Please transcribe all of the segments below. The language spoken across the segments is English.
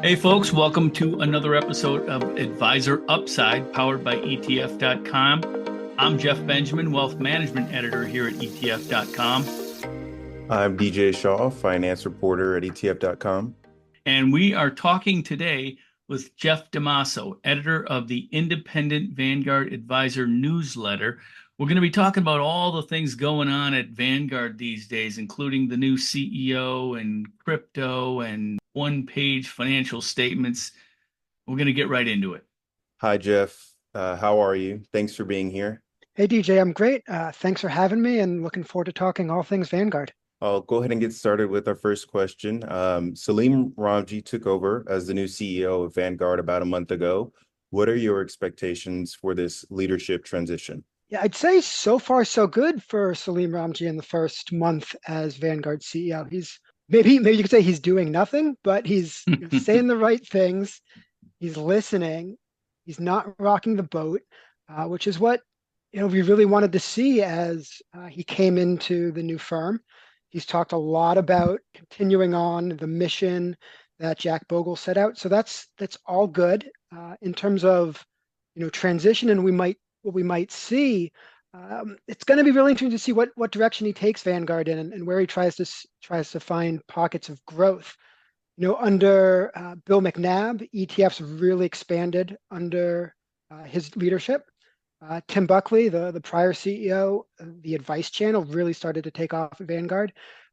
Hey, folks, welcome to another episode of Advisor Upside, powered by ETF.com. I'm Jeff Benjamin, Wealth Management Editor here at ETF.com. I'm DJ Shaw, finance reporter at ETF.com. And we are talking today with Jeff DeMaso, editor of the Independent Vanguard Adviser newsletter. We're going to be talking about all the things going on at Vanguard these days, including the new CEO and crypto and one-page financial statements. We're going to get right into it. Hi, Jeff. How are you? Thanks for being here. Hey, DJ, I'm great. Thanks for having me and looking forward to talking all things Vanguard. I'll go ahead and get started with our first question. Salim Ramji took over as the new CEO of Vanguard about a month ago. What are your expectations for this leadership transition? Yeah, I'd say so far so good for Salim Ramji in the first month as Vanguard CEO. He's maybe you could say he's doing nothing, but he's saying the right things. He's listening. He's not rocking the boat, which is what we really wanted to see as he came into the new firm. He's talked a lot about continuing on the mission that Jack Bogle set out. So that's all good in terms of transition, and what we might see. It's going to be really interesting to see what direction he takes Vanguard in and where he tries to find pockets of growth. Under Bill McNabb, ETFs really expanded under his leadership. Tim Buckley, the prior CEO, the advice channel really started to take off at Vanguard.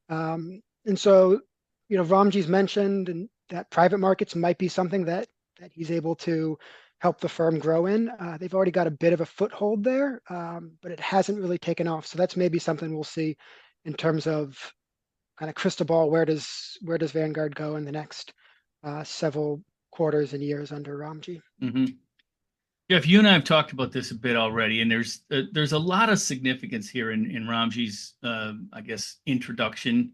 And so, Ramji's mentioned and that private markets might be something that he's able to help the firm grow in. They've already got a bit of a foothold there, but it hasn't really taken off. So that's maybe something we'll see in terms of kind of crystal ball. Where does Vanguard go in the next several quarters and years under Ramji? Mm-hmm. Jeff, you and I have talked about this a bit already, and there's a lot of significance here in Ramji's, I guess, introduction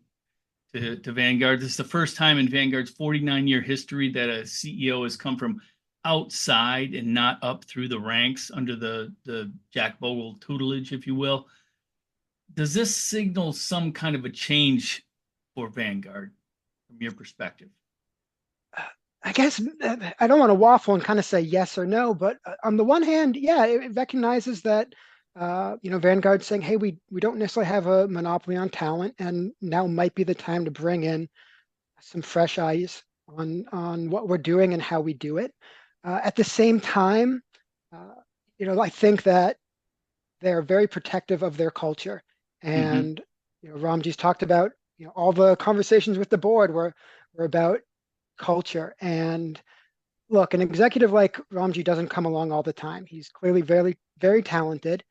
to Vanguard. This is the first time in Vanguard's 49-year history that a CEO has come from outside and not up through the ranks under the Jack Bogle tutelage, if you will. Does this signal some kind of a change for Vanguard from your perspective? I guess I don't want to waffle and kind of say yes or no, but on the one hand, yeah, it recognizes that Vanguard's saying, hey, we don't necessarily have a monopoly on talent, and now might be the time to bring in some fresh eyes on what we're doing and how we do it. At the same time, I think that they're very protective of their culture, and Ramji's talked about all the conversations with the board were about culture. And look, an executive like Ramji doesn't come along all the time. He's clearly very, very talented.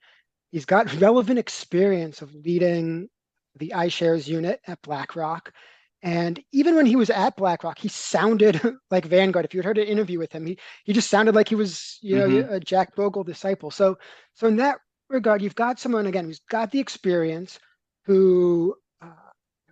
He's got relevant experience of leading the iShares unit at BlackRock. And even when he was at BlackRock, he sounded like Vanguard. If you had heard an interview with him, he just sounded like he was, a Jack Bogle disciple. So in that regard, you've got someone, again, who's got the experience, who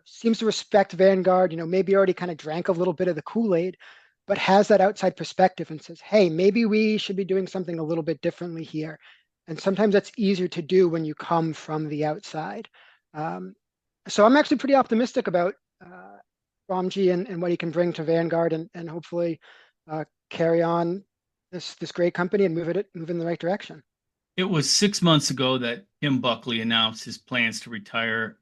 seems to respect Vanguard, maybe already kind of drank a little bit of the Kool-Aid, but has that outside perspective and says, hey, maybe we should be doing something a little bit differently here. And sometimes that's easier to do when you come from the outside. So I'm actually pretty optimistic about Ramji and what he can bring to Vanguard and hopefully carry on this great company and move in the right direction. It was 6 months ago that Tim Buckley announced his plans to retire.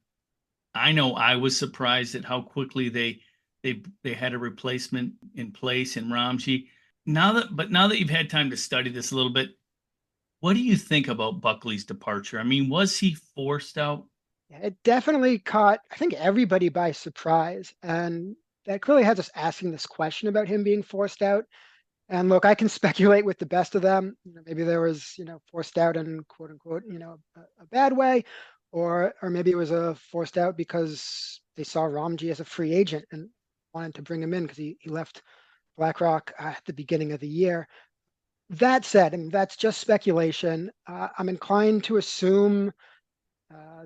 I know I was surprised at how quickly they had a replacement in place in Ramji. Now that you've had time to study this a little bit, what do you think about Buckley's departure? I mean, was he forced out? It definitely caught, I think, everybody by surprise. And that clearly has us asking this question about him being forced out. And look, I can speculate with the best of them. Maybe there was, forced out in quote unquote, a bad way, or maybe it was a forced out because they saw Ramji as a free agent and wanted to bring him in because he left BlackRock at the beginning of the year. That said, and that's just speculation. I'm inclined to assume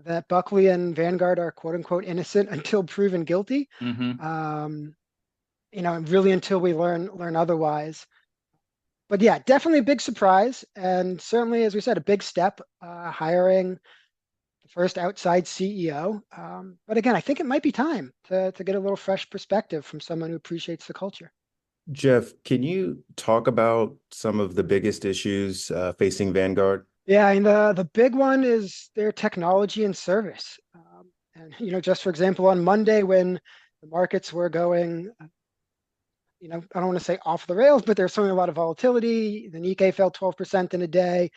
that Buckley and Vanguard are quote unquote innocent until proven guilty. Really until we learn otherwise. But yeah, definitely a big surprise, and certainly, as we said, a big step hiring the first outside CEO. But again, I think it might be time to get a little fresh perspective from someone who appreciates the culture. Jeff, can you talk about some of the biggest issues facing Vanguard? Yeah, and the big one is their technology and service. And just for example, on Monday when the markets were going, I don't want to say off the rails, but there's certainly a lot of volatility. The Nikkei fell 12% in a day.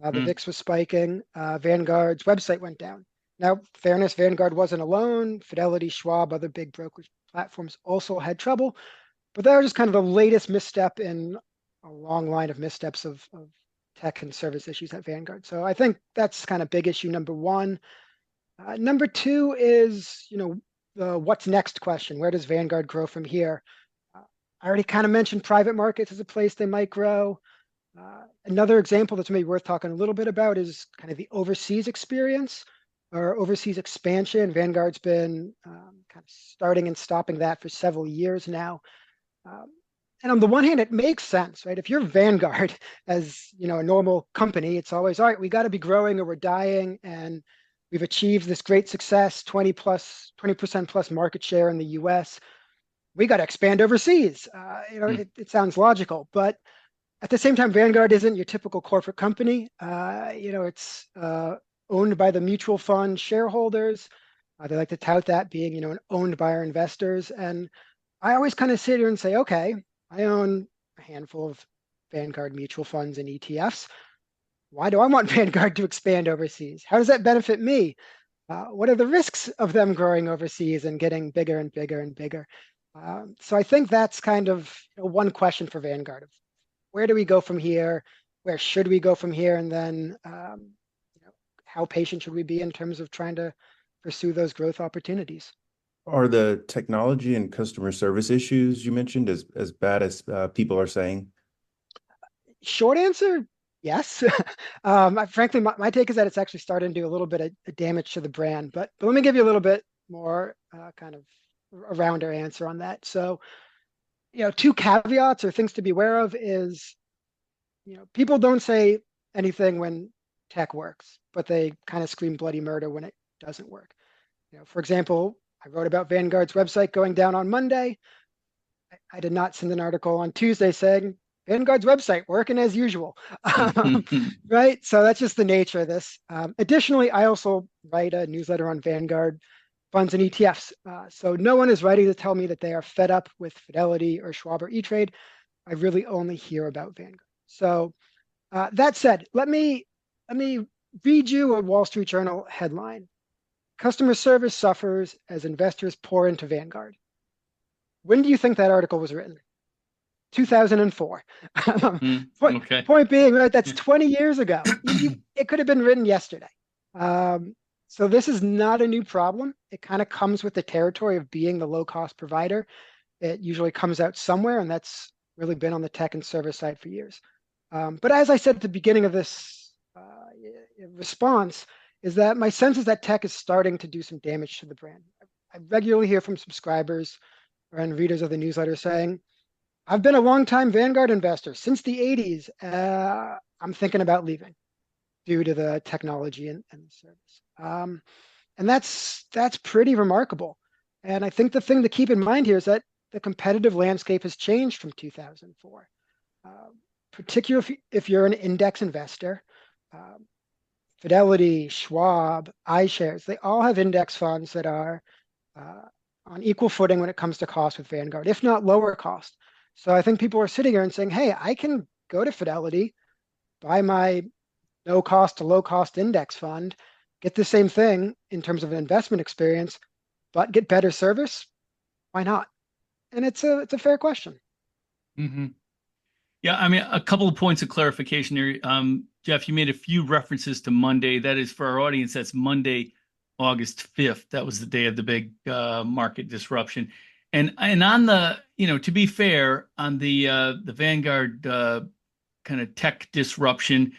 The Mm. VIX was spiking. Vanguard's website went down. Now, fairness, Vanguard wasn't alone. Fidelity, Schwab, other big brokerage platforms also had trouble. But that was just kind of the latest misstep in a long line of missteps of tech and service issues at Vanguard. So I think that's kind of big issue number one. Number two is, the what's next question. Where does Vanguard grow from here? I already kind of mentioned private markets as a place they might grow. Another example that's maybe worth talking a little bit about is kind of the overseas experience or overseas expansion. Vanguard's been kind of starting and stopping that for several years now. And on the one hand, it makes sense, right? If you're Vanguard as a normal company, it's always, all right, we got to be growing or we're dying. And we've achieved this great success, 20% plus market share in the US. We got to expand overseas. It sounds logical, but at the same time, Vanguard isn't your typical corporate company. It's owned by the mutual fund shareholders. They like to tout that being, owned by our investors. And I always kind of sit here and say, okay, I own a handful of Vanguard mutual funds and ETFs. Why do I want Vanguard to expand overseas? How does that benefit me? What are the risks of them growing overseas and getting bigger and bigger and bigger? So I think that's kind of one question for Vanguard. Where do we go from here? Where should we go from here? And then how patient should we be in terms of trying to pursue those growth opportunities? Are the technology and customer service issues you mentioned as bad as people are saying? Short answer, yes. Frankly, my take is that it's actually starting to do a little bit of damage to the brand. But let me give you a little bit more kind of a rounder answer on that. So, two caveats or things to be aware of is, people don't say anything when tech works, but they kind of scream bloody murder when it doesn't work. For example, I wrote about Vanguard's website going down on Monday. I did not send an article on Tuesday saying Vanguard's website working as usual, right? So that's just the nature of this. Additionally, I also write a newsletter on Vanguard funds and ETFs. So no one is writing to tell me that they are fed up with Fidelity or Schwab or E-Trade. I really only hear about Vanguard. So that said, let me read you a Wall Street Journal headline. Customer service suffers as investors pour into Vanguard. When do you think that article was written? 2004. Okay. Point being, right, that's 20 years ago. It could have been written yesterday. So this is not a new problem. It kind of comes with the territory of being the low-cost provider. It usually comes out somewhere, and that's really been on the tech and service side for years. But as I said at the beginning of this response, is that my sense is that tech is starting to do some damage to the brand. I regularly hear from subscribers and readers of the newsletter saying, I've been a long-time Vanguard investor since the 80s. I'm thinking about leaving due to the technology and the service. And that's pretty remarkable. And I think the thing to keep in mind here is that the competitive landscape has changed from 2004, particularly if you're an index investor. Fidelity, Schwab, iShares, they all have index funds that are on equal footing when it comes to cost with Vanguard, if not lower cost. So I think people are sitting here and saying, hey, I can go to Fidelity, buy my no cost to low cost index fund, get the same thing in terms of an investment experience, but get better service. Why not? And it's a fair question. Mm-hmm. Yeah, I mean, a couple of points of clarification here. Jeff, you made a few references to Monday. That is, for our audience, that's Monday, August 5th. That was the day of the big market disruption. And on the, to be fair, on the Vanguard kind of tech disruption,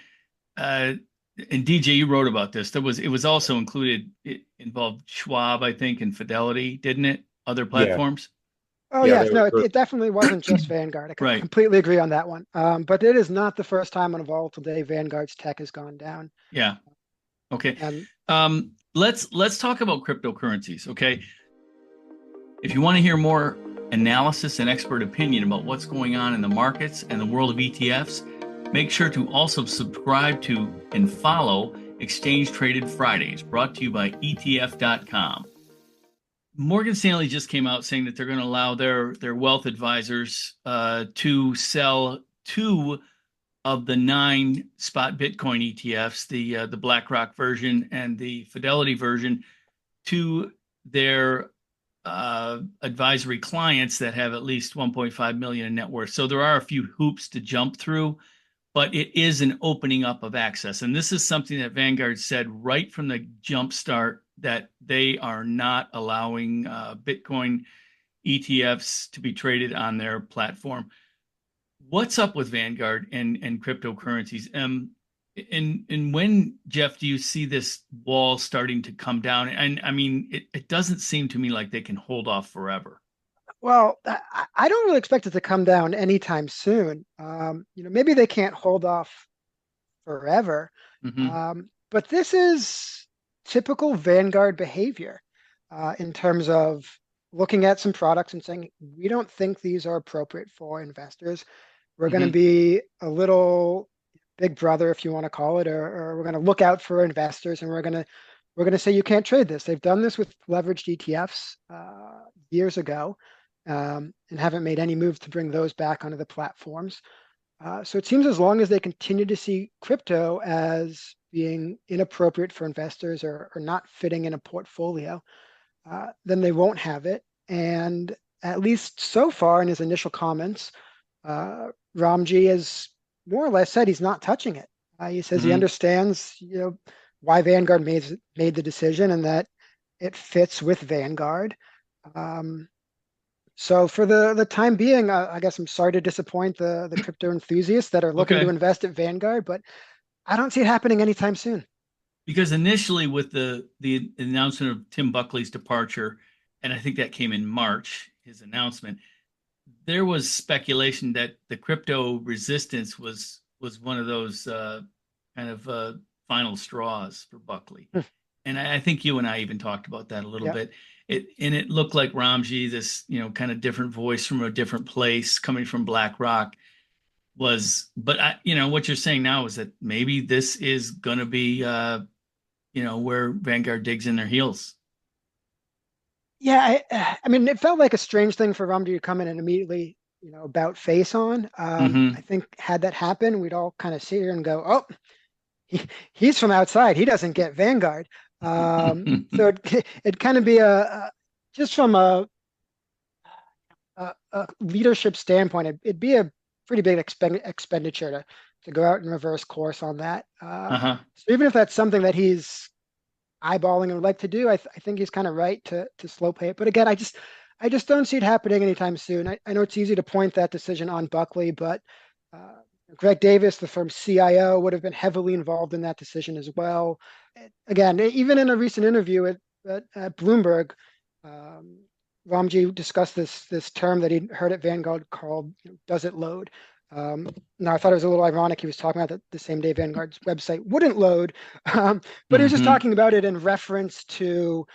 and DJ, you wrote about this. It was also included. It involved Schwab, I think, and Fidelity, didn't it? Other platforms. Oh, yes. No, it definitely wasn't just Vanguard. I Right. completely agree on that one. But it is not the first time on a volatile day Vanguard's tech has gone down. Yeah. Okay. Let's talk about cryptocurrencies. Okay. If you want to hear more analysis and expert opinion about what's going on in the markets and the world of ETFs, make sure to also subscribe to and follow Exchange Traded Fridays, brought to you by ETF.com. Morgan Stanley just came out saying that they're going to allow their wealth advisors to sell 2 of the 9 spot Bitcoin ETFs, the BlackRock version and the Fidelity version, to their advisory clients that have at least 1.5 million in net worth. So there are a few hoops to jump through, but it is an opening up of access. And this is something that Vanguard said right from the jump start, that they are not allowing Bitcoin ETFs to be traded on their platform. What's up with Vanguard and cryptocurrencies? And when, Jeff, do you see this wall starting to come down? And I mean, it doesn't seem to me like they can hold off forever. Well, I don't really expect it to come down anytime soon. Maybe they can't hold off forever, but this is typical Vanguard behavior in terms of looking at some products and saying, we don't think these are appropriate for investors. We're going to be a little big brother, if you want to call it, or we're going to look out for investors, and we're going to say you can't trade this. They've done this with leveraged ETFs years ago, and haven't made any moves to bring those back onto the platforms. So it seems as long as they continue to see crypto as being inappropriate for investors or not fitting in a portfolio, then they won't have it. And at least so far in his initial comments, Ramji has more or less said he's not touching it. He says he understands, why Vanguard made the decision and that it fits with Vanguard. So for the time being, I guess I'm sorry to disappoint the crypto enthusiasts that are looking to invest at Vanguard, but I don't see it happening anytime soon. Because initially with the announcement of Tim Buckley's departure, and I think that came in March, his announcement, there was speculation that the crypto resistance was one of those final straws for Buckley. And I think you and I even talked about that a little bit. It looked like Ramji, this kind of different voice from a different place coming from BlackRock, but what you're saying now is that maybe this is going to be where Vanguard digs in their heels. Yeah, I mean, it felt like a strange thing for Ramji to come in and immediately, about face on. I think had that happen, we'd all kind of sit here and go, "Oh, he's from outside. He doesn't get Vanguard." So it'd kind of be just from a leadership standpoint, it'd be a pretty big expenditure to go out and reverse course on that. So even if that's something that he's eyeballing and would like to do, I think he's kind of right to slow play it. But again, I just don't see it happening anytime soon. I know it's easy to point that decision on Buckley, but Greg Davis, the firm's CIO, would have been heavily involved in that decision as well. Again, even in a recent interview at Bloomberg, Ramji discussed this term that he'd heard at Vanguard called "does it load?" Now, I thought it was a little ironic he was talking about the same day Vanguard's website wouldn't load, but he was just talking about it in reference to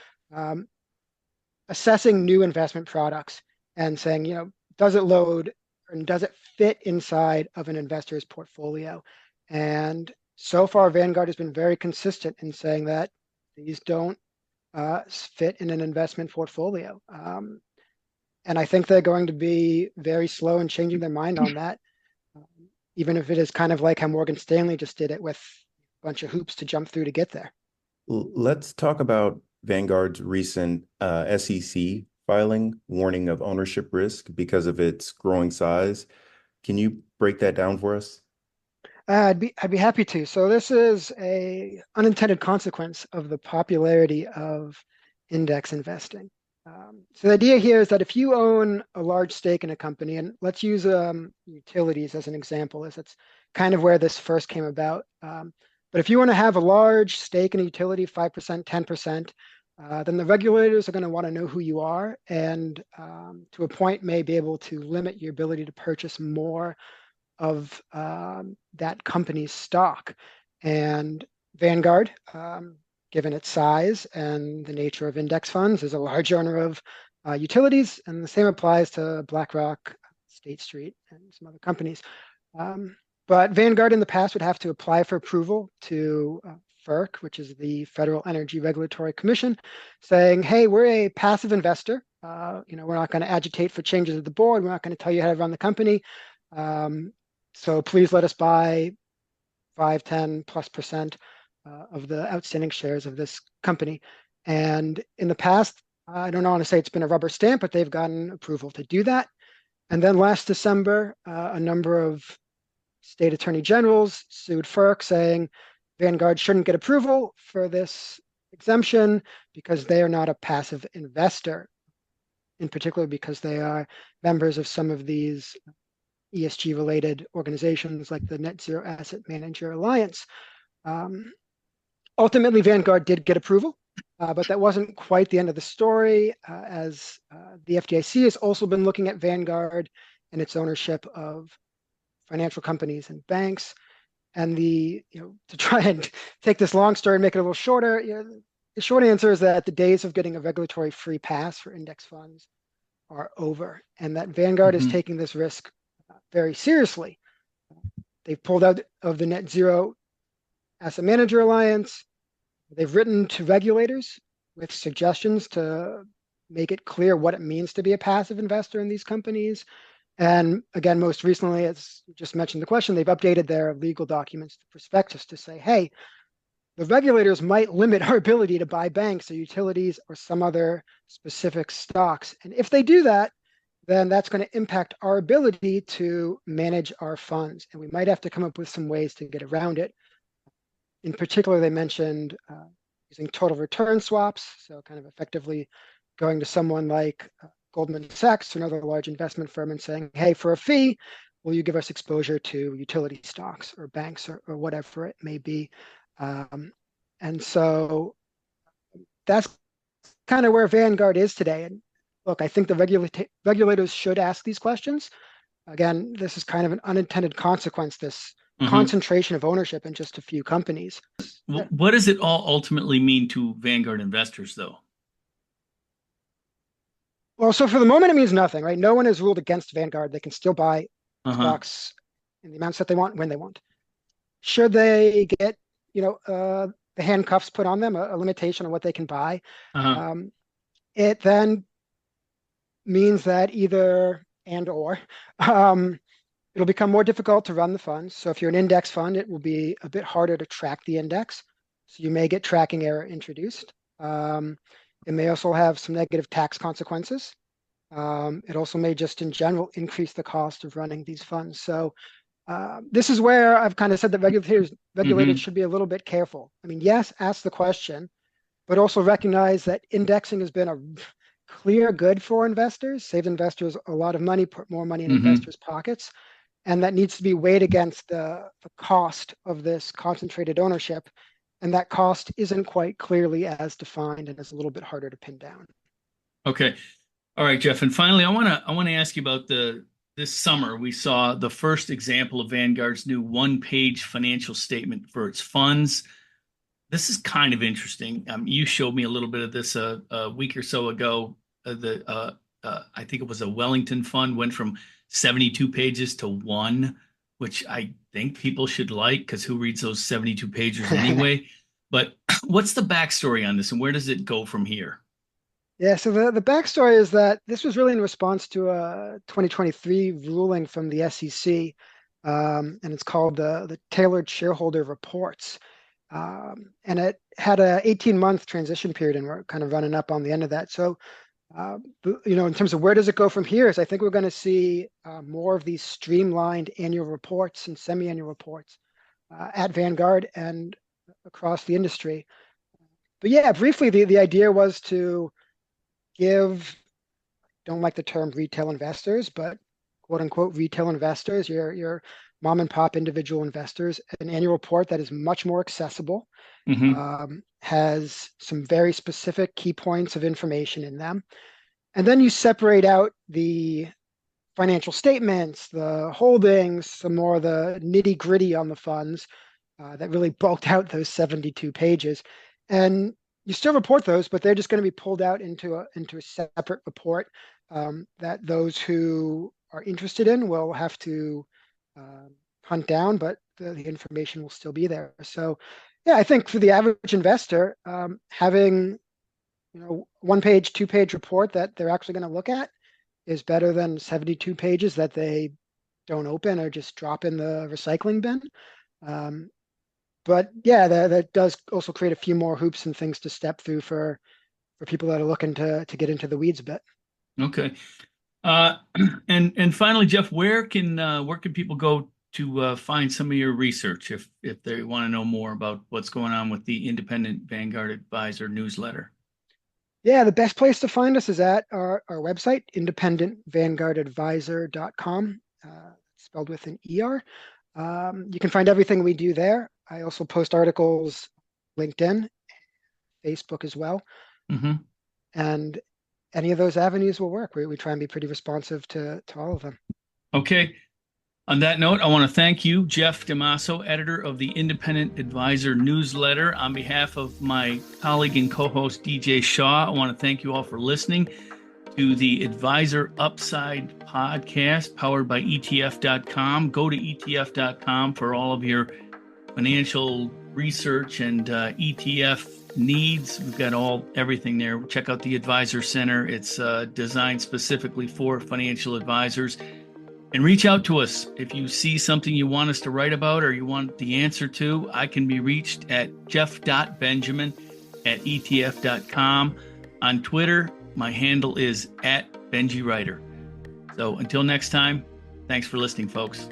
assessing new investment products and saying, does it load and does it fit inside of an investor's portfolio? And so far, Vanguard has been very consistent in saying that these don't fit in an investment portfolio. And I think they're going to be very slow in changing their mind on that. Even if it is kind of like how Morgan Stanley just did it with a bunch of hoops to jump through to get there. Let's talk about Vanguard's recent SEC filing warning of ownership risk because of its growing size. Can you break that down for us? I'd be happy to. So this is a unintended consequence of the popularity of index investing. So the idea here is that if you own a large stake in a company, and let's use utilities as an example, as that's kind of where this first came about. But if you want to have a large stake in a utility, 5%, 10%, then the regulators are going to want to know who you are, and to a point may be able to limit your ability to purchase more of that company's stock. And Vanguard, given its size and the nature of index funds, is a large owner of utilities, and the same applies to BlackRock, State Street, and some other companies. But Vanguard in the past would have to apply for approval to FERC, which is the Federal Energy Regulatory Commission, saying, hey, we're a passive investor. We're not going to agitate for changes at the board. We're not going to tell you how to run the company. So please let us buy 5, 10+% of the outstanding shares of this company. And in the past, I don't want to say it's been a rubber stamp, but they've gotten approval to do that. And then last December, a number of state attorney generals sued FERC saying Vanguard shouldn't get approval for this exemption because they are not a passive investor, in particular because they are members of some of these ESG related organizations like the Net Zero Asset Manager Alliance. Ultimately, Vanguard did get approval, but that wasn't quite the end of the story, as the FDIC has also been looking at Vanguard and its ownership of financial companies and banks. And to try and take this long story and make it a little shorter, the short answer is that the days of getting a regulatory free pass for index funds are over, and that Vanguard is taking this risk very seriously. They've pulled out of the Net Zero Asset Manager Alliance. They've written to regulators with suggestions to make it clear what it means to be a passive investor in these companies. And again, most recently, as you just mentioned the question, they've updated their legal documents, the prospectus, to say, hey, the regulators might limit our ability to buy banks or utilities or some other specific stocks. And if they do that, then that's going to impact our ability to manage our funds. And we might have to come up with some ways to get around it. In particular, they mentioned using total return swaps, so kind of effectively going to someone like Goldman Sachs, another large investment firm, and saying, hey, for a fee, will you give us exposure to utility stocks or banks or whatever it may be? And so that's kind of where Vanguard is today. And look, I think the regulators should ask these questions. Again, this is kind of an unintended consequence, this concentration of ownership in just a few companies. What does it all ultimately mean to Vanguard investors, though? Well, so for the moment, it means nothing, right? No one has ruled against Vanguard. They can still buy stocks in the amounts that they want when they want. Should they get, the handcuffs put on them, a limitation on what they can buy, it then means that either and or it'll become more difficult to run the funds. So if you're an index fund, it will be a bit harder to track the index. So you may get tracking error introduced. It may also have some negative tax consequences. It also may just in general increase the cost of running these funds. So this is where I've kind of said that regulators should be a little bit careful. I mean, yes, ask the question, but also recognize that indexing has been a clear good for investors, saved investors a lot of money, put more money in investors' pockets. And that needs to be weighed against the cost of this concentrated ownership. And that cost isn't quite clearly as defined and is a little bit harder to pin down. Okay. All right, Jeff. And finally, I want to ask you about this summer. We saw the first example of Vanguard's new one-page financial statement for its funds. This is kind of interesting. You showed me a little bit of this a week or so ago. I think it was a Wellington fund, went from 72 pages to 1, which I think people should like, because who reads those 72 pages anyway? But what's the backstory on this, and where does it go from here? Yeah, so the backstory is that this was really in response to a 2023 ruling from the SEC, and it's called the Tailored Shareholder Reports. And it had a 18-month transition period, and we're kind of running up on the end of that. So, in terms of where does it go from here, is I think we're going to see more of these streamlined annual reports and semi-annual reports at Vanguard and across the industry. But yeah, briefly, the idea was to give, don't like the term retail investors, but quote unquote retail investors, your mom and pop individual investors, an annual report that is much more accessible, has some very specific key points of information in them. And then you separate out the financial statements, the holdings, some more of the nitty gritty on the funds that really bulked out those 72 pages. And you still report those, but they're just going to be pulled out into a separate report that those who are interested in will have to hunt down, but the information will still be there. So, yeah, I think for the average investor, having one page, 2-page report that they're actually going to look at is better than 72 pages that they don't open or just drop in the recycling bin. But yeah, that does also create a few more hoops and things to step through for people that are looking to get into the weeds a bit. Okay. And finally, Jeff, where can people go to find some of your research if they want to know more about what's going on with the Independent Vanguard Adviser newsletter? Yeah, the best place to find us is at our website, independentvanguardadviser.com, spelled with an ER. You can find everything we do there. I also post articles, LinkedIn, Facebook as well. Mm-hmm. And any of those avenues will work. We try and be pretty responsive to all of them. Okay. On that note, I want to thank you, Jeff DeMaso, editor of the Independent Advisor newsletter. On behalf of my colleague and co-host, DJ Shaw, I want to thank you all for listening to the Advisor Upside podcast powered by ETF.com. Go to ETF.com for all of your financial research and ETF needs. We've got everything there. Check out the Advisor Center. It's designed specifically for financial advisors. And reach out to us if you see something you want us to write about or you want the answer to. I can be reached at jeff.benjamin@etf.com. On Twitter, my handle is @BenjiWriter. So until next time, thanks for listening, folks.